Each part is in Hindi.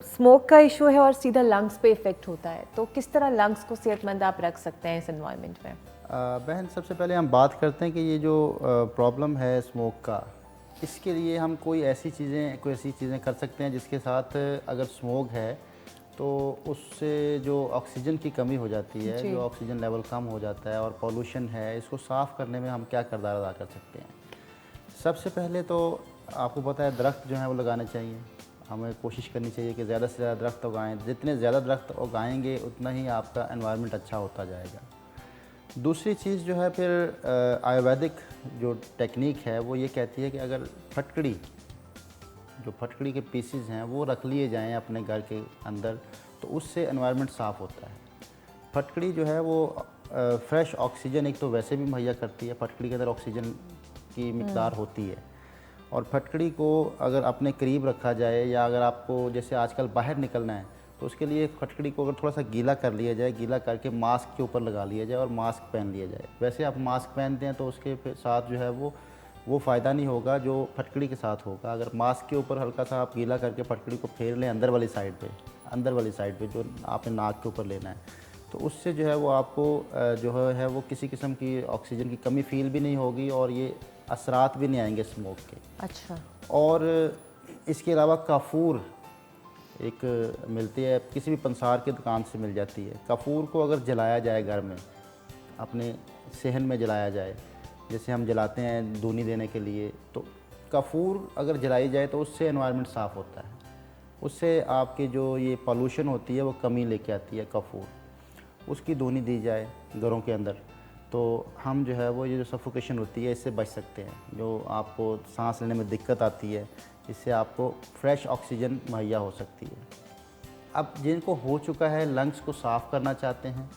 स्मोक का इशू है और सीधा लंग्स पे इफेक्ट होता है, तो किस तरह लंग्स को सेहतमंद आप रख सकते हैं इस एनवायरनमेंट में? बहन, सबसे पहले हम बात करते हैं कि ये जो प्रॉब्लम है स्मोक का, इसके लिए हम कोई ऐसी चीज़ें कर सकते हैं जिसके साथ अगर स्मोक है तो उससे जो ऑक्सीजन की कमी हो जाती है, जी। जो ऑक्सीजन लेवल कम हो जाता है और पॉल्यूशन है, इसको साफ़ करने में हम क्या किरदार अदा कर सकते हैं। सबसे पहले तो आपको पता है दरख्त जो हैं वो लगाने चाहिए। हमें कोशिश करनी चाहिए कि ज़्यादा से ज़्यादा दरख्त उगाएँ। जितने ज़्यादा दरख्त उगाएँगे उतना ही आपका एनवायरनमेंट अच्छा होता जाएगा। दूसरी चीज़ जो है फिर आयुर्वेदिक जो टेक्निक है वो ये कहती है कि अगर फटकड़ी के पीसेस हैं वो रख लिए जाएं अपने घर के अंदर, तो उससे एनवायरनमेंट साफ़ होता है। फटकड़ी जो है वो फ्रेश ऑक्सीजन एक तो वैसे भी मुहैया करती है, फटकड़ी के अंदर ऑक्सीजन की मिकदार होती है। और फटकड़ी को अगर अपने करीब रखा जाए, या अगर आपको जैसे आजकल बाहर निकलना है तो उसके लिए फटकड़ी को अगर थोड़ा सा गीला कर लिया जाए, गीला करके मास्क के ऊपर लगा लिया जाए और मास्क पहन लिया जाए। वैसे आप मास्क पहनते हैं तो उसके साथ जो है वो फ़ायदा नहीं होगा जो फटकड़ी के साथ होगा। अगर मास्क के ऊपर हल्का सा आप गीला करके फटकड़ी को फेर लें अंदर वाली साइड पे जो आपने नाक के ऊपर लेना है, तो उससे जो है वो आपको जो है वो किसी किस्म की ऑक्सीजन की कमी फ़ील भी नहीं होगी और ये असरात भी नहीं आएंगे स्मोक के। अच्छा। और इसके अलावा काफूर एक मिलती है, किसी भी पंसार की दुकान से मिल जाती है। काफूर को अगर जलाया जाए घर में, अपने सेहन में जलाया जाए, जैसे हम जलाते हैं धूनी देने के लिए, तो काफूर अगर जलाई जाए तो उससे एनवायरनमेंट साफ़ होता है। उससे आपकी जो ये पॉल्यूशन होती है वो कमी लेके आती है काफूर। उसकी धूनी दी जाए घरों के अंदर, तो हम जो है वो ये जो सफोकेशन होती है इससे बच सकते हैं। जो आपको सांस लेने में दिक्कत आती है, इससे आपको फ्रेश ऑक्सीजन मुहैया हो सकती है। अब जिनको हो चुका है, लंग्स को साफ़ करना चाहते हैं,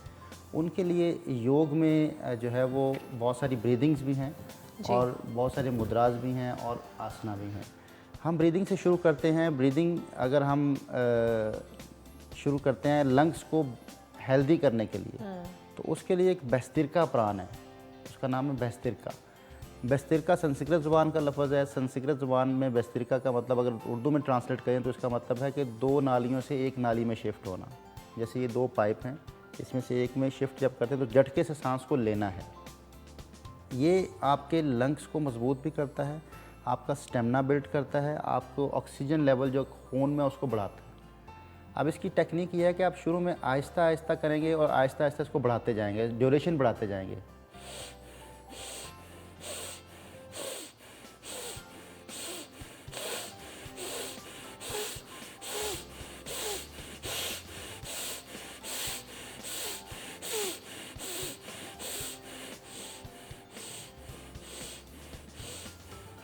उनके लिए योग में जो है वो बहुत सारी ब्रीदिंग्स भी हैं जी। और बहुत सारे मुद्राज भी हैं और आसना भी हैं। हम ब्रीदिंग से शुरू करते हैं। ब्रीदिंग अगर हम शुरू करते हैं लंग्स को हेल्दी करने के लिए, तो उसके लिए एक बेस्तिरका प्राण है, उसका नाम है बेस्तिरका। बेस्तिरका संस्कृत ज़ुबान का लफ्ज़ है। संस्कृत ज़ुबान में बेस्तिरका का मतलब अगर उर्दू में ट्रांसलेट करें तो इसका मतलब है कि दो नालियों से एक नाली में शिफ्ट होना। जैसे ये दो पाइप हैं, इसमें से एक में शिफ्ट जब करते हैं तो झटके से सांस को लेना है। ये आपके लंग्स को मजबूत भी करता है, आपका स्टेमिना बिल्ड करता है, आपको ऑक्सीजन लेवल जो खून में उसको बढ़ाता है। अब इसकी टेक्निक ये है कि आप शुरू में आहिस्ता आहिस्ता करेंगे और आहिस्ता आहिस्ता इसको बढ़ाते जाएंगे, ड्यूरेशन बढ़ाते जाएंगे।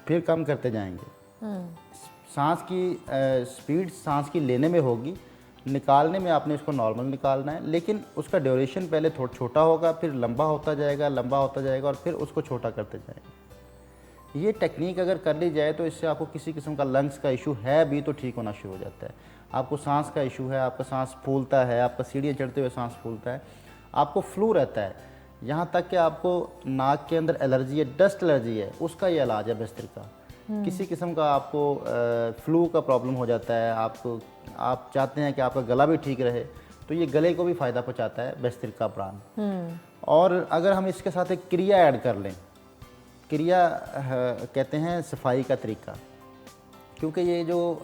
फिर कम करते जाएंगे। सांस की स्पीड सांस की लेने में होगी, निकालने में आपने इसको नॉर्मल निकालना है, लेकिन उसका ड्यूरेशन पहले थोड़ा छोटा होगा, फिर लंबा होता जाएगा और फिर उसको छोटा करते जाएंगे। ये टेक्निक अगर कर ली जाए तो इससे आपको किसी किस्म का लंग्स का इशू है भी तो ठीक होना शुरू हो जाता है। आपको सांस का इशू है, आपका सांस फूलता है, आपका सीढ़ियाँ चढ़ते हुए सांस फूलता है, आपको फ्लू रहता है, यहाँ तक कि आपको नाक के अंदर एलर्जी है, डस्ट एलर्जी है, उसका ये इलाज है बेस्तिरका। किसी किस्म का आपको फ्लू का प्रॉब्लम हो जाता है, आप चाहते हैं कि आपका गला भी ठीक रहे, तो ये गले को भी फ़ायदा पहुंचाता है बेस्तिरका प्राण। और अगर हम इसके साथ एक क्रिया ऐड कर लें, क्रिया कहते हैं सफाई का तरीका, क्योंकि ये जो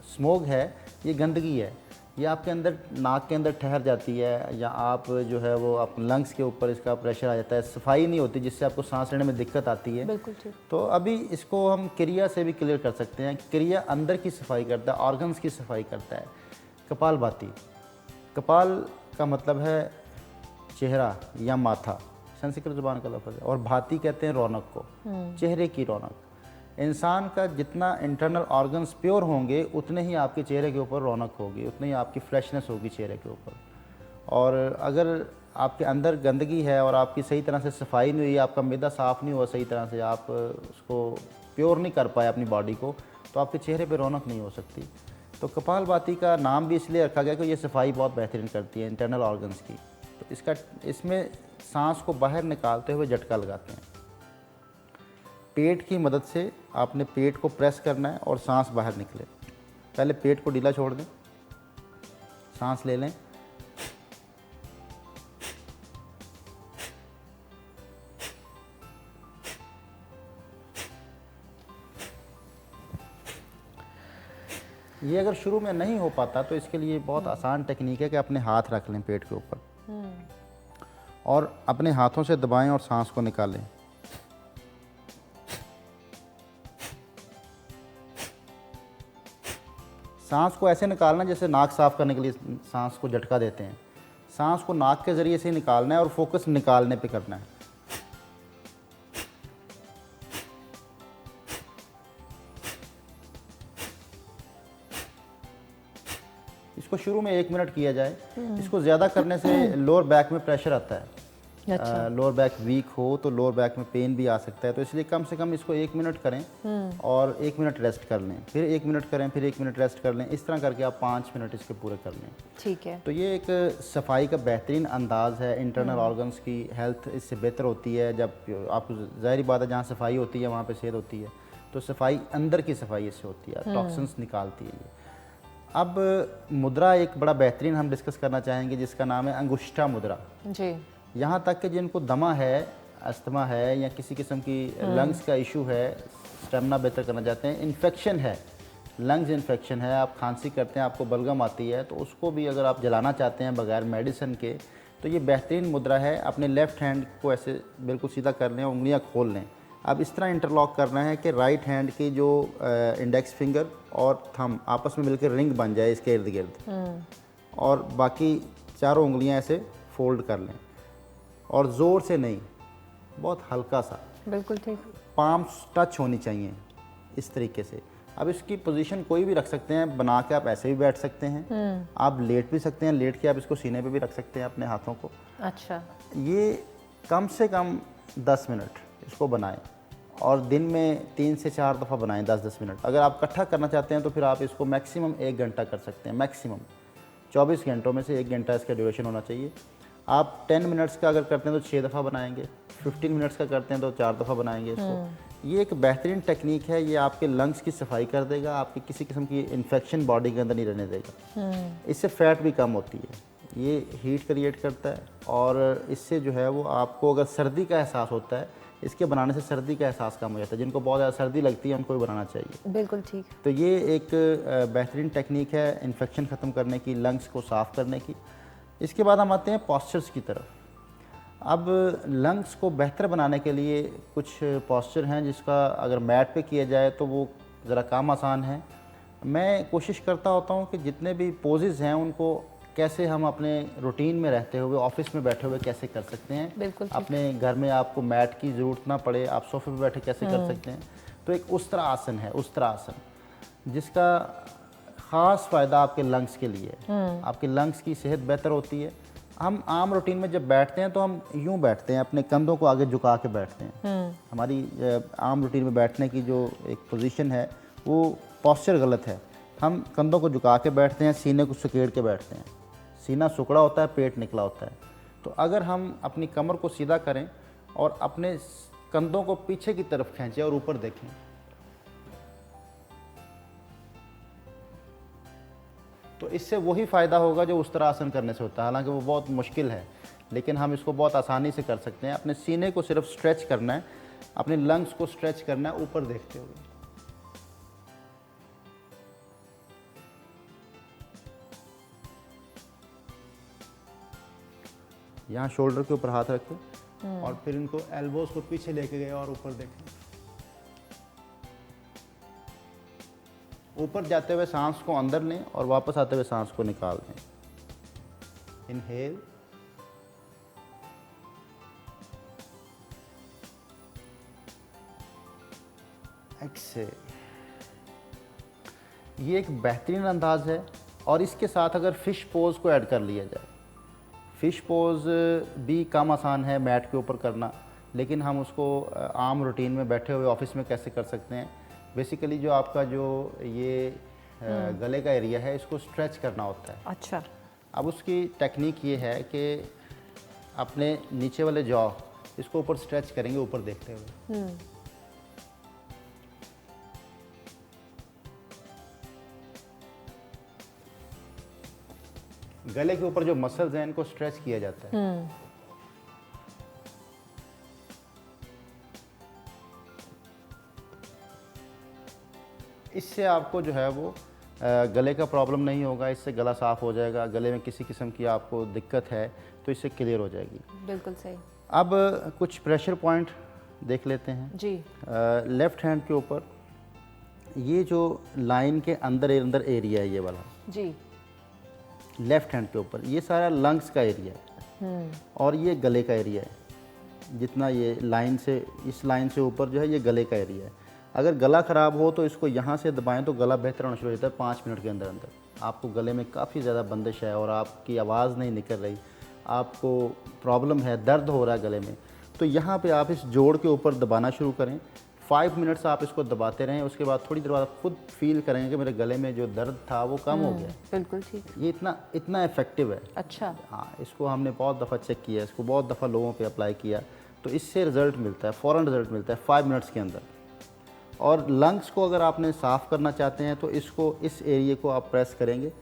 स्मोक है ये गंदगी है, ये आपके अंदर नाक के अंदर ठहर जाती है, या आप जो है वो आप लंग्स के ऊपर इसका प्रेशर आ जाता है, सफाई नहीं होती जिससे आपको सांस लेने में दिक्कत आती है। बिल्कुल ठीक। तो अभी इसको हम क्रिया से भी क्लियर कर सकते हैं। क्रिया अंदर की सफाई करता है, ऑर्गन्स की सफाई करता है। कपालभाति, कपाल का मतलब है चेहरा या माथा, संस्कृत ज़ुबान का लफ्ज़ है, और भाती कहते हैं रौनक को, चेहरे की रौनक। इंसान का जितना इंटरनल ऑर्गन्स प्योर होंगे उतने ही आपके चेहरे के ऊपर रौनक होगी, उतनी ही आपकी फ्रेशनेस होगी चेहरे के ऊपर। और अगर आपके अंदर गंदगी है और आपकी सही तरह से सफाई नहीं हुई, आपका मैदा साफ़ नहीं हुआ सही तरह से, आप उसको प्योर नहीं कर पाए अपनी बॉडी को, तो आपके चेहरे पे रौनक नहीं हो सकती। तो कपालभाति का नाम भी इसलिए रखा गया कि ये सफाई बहुत बेहतरीन करती है इंटरनल ऑर्गन्स की। तो इसमें सांस को बाहर निकालते हुए झटका लगाते हैं। पेट की मदद से आपने पेट को प्रेस करना है और सांस बाहर निकले। पहले पेट को ढीला छोड़ दें, सांस ले लें, ये अगर शुरू में नहीं हो पाता तो इसके लिए बहुत आसान टेक्निक है कि अपने हाथ रख लें पेट के ऊपर और अपने हाथों से दबाएं और सांस को निकालें। सांस को ऐसे निकालना जैसे नाक साफ करने के लिए सांस को झटका देते हैं। सांस को नाक के ज़रिए से ही निकालना है और फोकस निकालने पे करना है। इसको शुरू में 1 मिनट किया जाए। इसको ज़्यादा करने से लोअर बैक में प्रेशर आता है। अच्छा। लोअर बैक वीक हो तो लोअर बैक में पेन भी आ सकता है, तो इसलिए कम से कम इसको 1 मिनट करें और 1 मिनट रेस्ट कर लें, फिर 1 मिनट करें, फिर 1 मिनट रेस्ट कर लें। इस तरह करके आप 5 मिनट इसके पूरे कर लें। ठीक है। तो ये एक सफाई का बेहतरीन अंदाज़ है। इंटरनल ऑर्गन्स की हेल्थ इससे बेहतर होती है। जब आपको ज़ाहिर बात है, जहाँ सफाई होती है वहाँ पे सेहत होती है, तो सफाई अंदर की सफाई इससे होती है, टॉक्सिन्स निकालती है ये। अब मुद्रा एक बड़ा बेहतरीन हम डिस्कस करना चाहेंगे जिसका नाम है अंगुष्ठा मुद्रा। जी। यहाँ तक कि जिनको दमा है, अस्थमा है या किसी किस्म की लंग्स का इशू है, स्टेमिना बेहतर करना चाहते हैं, इन्फेक्शन है, लंग्स इन्फेक्शन है, आप खांसी करते हैं, आपको बलगम आती है, तो उसको भी अगर आप जलाना चाहते हैं बगैर मेडिसिन के, तो ये बेहतरीन मुद्रा है। अपने लेफ़्ट हैंड को ऐसे बिल्कुल सीधा कर लें, उंगलियाँ खोल लें। अब इस तरह इंटरलॉक करना है कि राइट हैंड की जो इंडेक्स फिंगर और थंब आपस में मिलकर रिंग बन जाए इसके इर्द गिर्द, और बाकी चारों उंगलियां ऐसे फोल्ड कर लें और ज़ोर से नहीं, बहुत हल्का सा, बिल्कुल ठीक। पाम्स टच होनी चाहिए इस तरीके से। अब इसकी पोजीशन कोई भी रख सकते हैं, बना के आप ऐसे भी बैठ सकते हैं, आप लेट भी सकते हैं, लेट के आप इसको सीने पे भी रख सकते हैं अपने हाथों को। अच्छा। ये कम से कम 10 मिनट इसको बनाएं और दिन में 3 से 4 दफ़ा बनाएं 10-10 मिनट। अगर आप इकट्ठा करना चाहते हैं तो फिर आप इसको मैक्सिमम 1 घंटा कर सकते हैं। मैक्सिमम 24 घंटों में से 1 घंटा इसका ड्यूरेशन होना चाहिए। आप 10 मिनट्स का अगर करते हैं तो 6 दफ़ा बनाएंगे, 15 मिनट्स का करते हैं तो 4 दफ़ा बनाएंगे इसको। ये एक बेहतरीन टेक्निक है। ये आपके लंग्स की सफाई कर देगा, आपकी किसी किस्म की इन्फेक्शन बॉडी के अंदर नहीं रहने देगा। इससे फैट भी कम होती है, ये हीट क्रिएट करता है, और इससे जो है वो आपको अगर सर्दी का एहसास होता है, इसके बनाने से सर्दी का एहसास कम हो जाता है। जिनको बहुत ज़्यादा सर्दी लगती है उनको भी बनाना चाहिए। बिल्कुल ठीक। तो ये एक बेहतरीन टेक्निक है इन्फेक्शन ख़त्म करने की, लंग्स को साफ़ करने की। इसके बाद हम आते हैं पॉस्चर्स की तरफ। अब लंग्स को बेहतर बनाने के लिए कुछ पॉस्चर हैं जिसका अगर मैट पे किया जाए तो वो ज़रा काम आसान है। मैं कोशिश करता होता हूँ कि जितने भी पोजेज़ हैं उनको कैसे हम अपने रूटीन में रहते हुए, ऑफिस में बैठे हुए कैसे कर सकते हैं। बिल्कुल ठीक। अपने घर में आपको मैट की ज़रूरत ना पड़े, आप सोफे पे बैठे कैसे कर सकते हैं। तो एक उस्त्रा आसन है, उस्त्रा आसन, जिसका ख़ास फ़ायदा आपके लंग्स के लिए है। आपके लंग्स की सेहत बेहतर होती है। हम आम रूटीन में जब बैठते हैं तो हम यूँ बैठते हैं, अपने कंधों को आगे झुका के बैठते हैं। हमारी आम रूटीन में बैठने की जो एक पोजीशन है वो पॉस्चर गलत है। हम कंधों को झुका के बैठते हैं, सीने को सुकेड़ के बैठते हैं। सीना सुकड़ा होता है, पेट निकला होता है। तो अगर हम अपनी कमर को सीधा करें और अपने कंधों को पीछे की तरफ खींचें और ऊपर देखें, तो इससे वही फ़ायदा होगा जो उस तरह आसन करने से होता है। हालांकि वो बहुत मुश्किल है, लेकिन हम इसको बहुत आसानी से कर सकते हैं। अपने सीने को सिर्फ स्ट्रेच करना है, अपने लंग्स को स्ट्रेच करना है ऊपर देखते हुए। यहाँ शोल्डर के ऊपर हाथ रखें और फिर इनको एल्बोज को पीछे लेके गए और ऊपर देखें। ऊपर जाते हुए सांस को अंदर लें और वापस आते हुए सांस को निकाल दें। Inhale, exhale. ये एक बेहतरीन अंदाज है। और इसके साथ अगर फ़िश पोज को ऐड कर लिया जाए, फ़िश पोज भी कम आसान है मैट के ऊपर करना, लेकिन हम उसको आम रूटीन में बैठे हुए ऑफिस में कैसे कर सकते हैं। बेसिकली जो आपका जो ये गले का एरिया है, इसको स्ट्रेच करना होता है। अच्छा। अब उसकी टेक्निक ये है कि अपने नीचे वाले जॉ इसको ऊपर स्ट्रेच करेंगे ऊपर देखते हुए। गले के ऊपर जो मसल्स हैं इनको स्ट्रेच किया जाता है। इससे आपको जो है वो गले का प्रॉब्लम नहीं होगा, इससे गला साफ़ हो जाएगा। गले में किसी किस्म की आपको दिक्कत है तो इससे क्लियर हो जाएगी। बिल्कुल सही। अब कुछ प्रेशर पॉइंट देख लेते हैं जी। लेफ़्ट हैंड के ऊपर ये जो लाइन के अंदर एरिया है, ये वाला जी, लेफ़्ट हैंड के ऊपर ये सारा लंग्स का एरिया है और ये गले का एरिया है। जितना ये लाइन से, इस लाइन से ऊपर जो है ये गले का एरिया है। अगर गला ख़राब हो तो इसको यहाँ से दबाएं तो गला बेहतर होना शुरू हो जाता है 5 मिनट के अंदर अंदर। आपको गले में काफ़ी ज़्यादा बंदिश है और आपकी आवाज़ नहीं निकल रही, आपको प्रॉब्लम है, दर्द हो रहा है गले में, तो यहाँ पे आप इस जोड़ के ऊपर दबाना शुरू करें। 5 मिनट्स आप इसको दबाते रहें, उसके बाद थोड़ी देर बाद आप खुद फील करेंगे कि मेरे गले में जो दर्द था वो कम हो गया। बिल्कुल ठीक। ये इतना इफ़ेक्टिव है। अच्छा। हाँ, इसको हमने बहुत दफ़ा चेक किया, इसको बहुत दफ़ा लोगों पे अप्लाई किया, तो इससे रिज़ल्ट मिलता है, फ़ौरन रिज़ल्ट मिलता है 5 मिनट्स के अंदर। और लंग्स को अगर आपने साफ़ करना चाहते हैं तो इसको, इस एरिया को आप प्रेस करेंगे,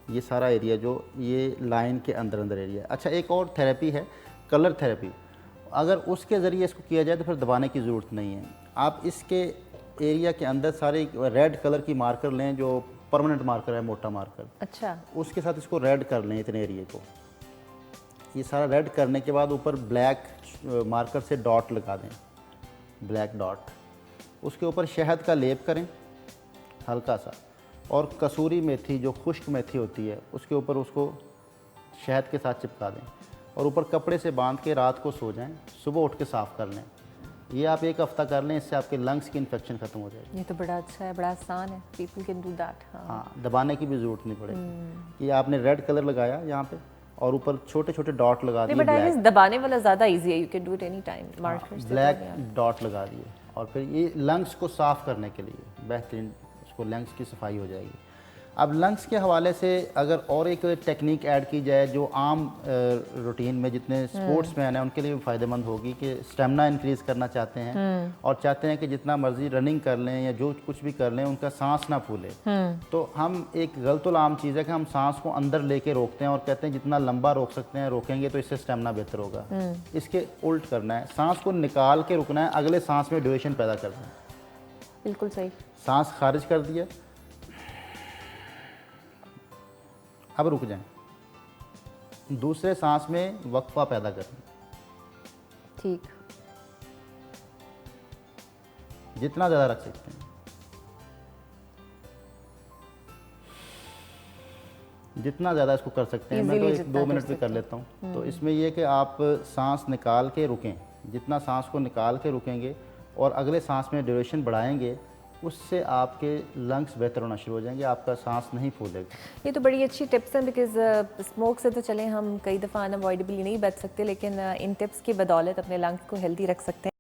ये सारा एरिया जो ये लाइन के अंदर एरिया है। अच्छा, एक और थेरेपी है कलर थेरेपी। अगर उसके ज़रिए इसको किया जाए तो फिर दबाने की ज़रूरत नहीं है। आप इसके एरिया के अंदर सारे रेड कलर की मार्कर लें, जो परमानेंट मार्कर है, मोटा मार्कर। अच्छा। उसके साथ इसको रेड कर लें, इतने एरिया को। ये सारा रेड करने के बाद ऊपर ब्लैक मार्कर से डॉट लगा दें, ब्लैक डॉट। उसके ऊपर शहद का लेप करें हल्का सा, और कसूरी मेथी, जो खुश्क मेथी होती है, उसके ऊपर उसको शहद के साथ चिपका दें और ऊपर कपड़े से बांध के रात को सो जाएं, सुबह उठ के साफ़ कर लें। ये आप 1 हफ़्ता कर लें, इससे आपके लंग्स की इन्फेक्शन ख़त्म हो जाएगी। ये तो बड़ा अच्छा है, बड़ा आसान है, पीपल कैन डू दैट। हाँ, दबाने की भी ज़रूरत नहीं पड़ेगी। ये आपने रेड कलर लगाया यहाँ पे और ऊपर छोटे छोटे डॉट लगा दिए, बट आई गेस दबाने वाला ज़्यादा इजी है, you can do it any time. Markers black dot लगा दिए, और फिर ये लंग्स को साफ़ करने के लिए बेहतरीन, उसको लंग्स की सफाई हो जाएगी। अब लंग्स के हवाले से अगर और एक टेक्निक ऐड की जाए जो आम रूटीन में जितने स्पोर्ट्स मैन हैं उनके लिए भी फ़ायदेमंद होगी, कि स्टेमिना इंक्रीज़ करना चाहते हैं और चाहते हैं कि जितना मर्ज़ी रनिंग कर लें या जो कुछ भी कर लें उनका सांस ना फूले, तो हम, एक गलतुल आम चीज़ है कि हम सांस को अंदर लेके रोकते हैं और कहते हैं जितना लंबा रोक सकते हैं रोकेंगे तो इससे स्टेमिना बेहतर होगा। इसके उल्ट करना है, सांस को निकाल के रुकना है, अगले सांस में ड्यूरेशन पैदा करना है। बिल्कुल सही। सांस खारिज कर दिया, अब रुक जाएं, दूसरे सांस में वक्फा पैदा करें। ठीक। जितना ज़्यादा रख सकते हैं, जितना ज़्यादा इसको कर सकते हैं। मैं तो 1-2 मिनट भी कर लेता हूँ। तो इसमें यह कि आप सांस निकाल के रुकें, जितना सांस को निकाल के रुकेंगे और अगले सांस में ड्यूरेशन बढ़ाएंगे, उससे आपके लंग्स बेहतर होना शुरू हो जाएंगे, आपका सांस नहीं फूलेगा। ये तो बड़ी अच्छी टिप्स हैं, बिकॉज स्मोक से तो चलें हम कई दफ़ा अनअवॉइडेबली नहीं बच सकते, लेकिन इन टिप्स की बदौलत अपने लंग्स को हेल्दी रख सकते हैं।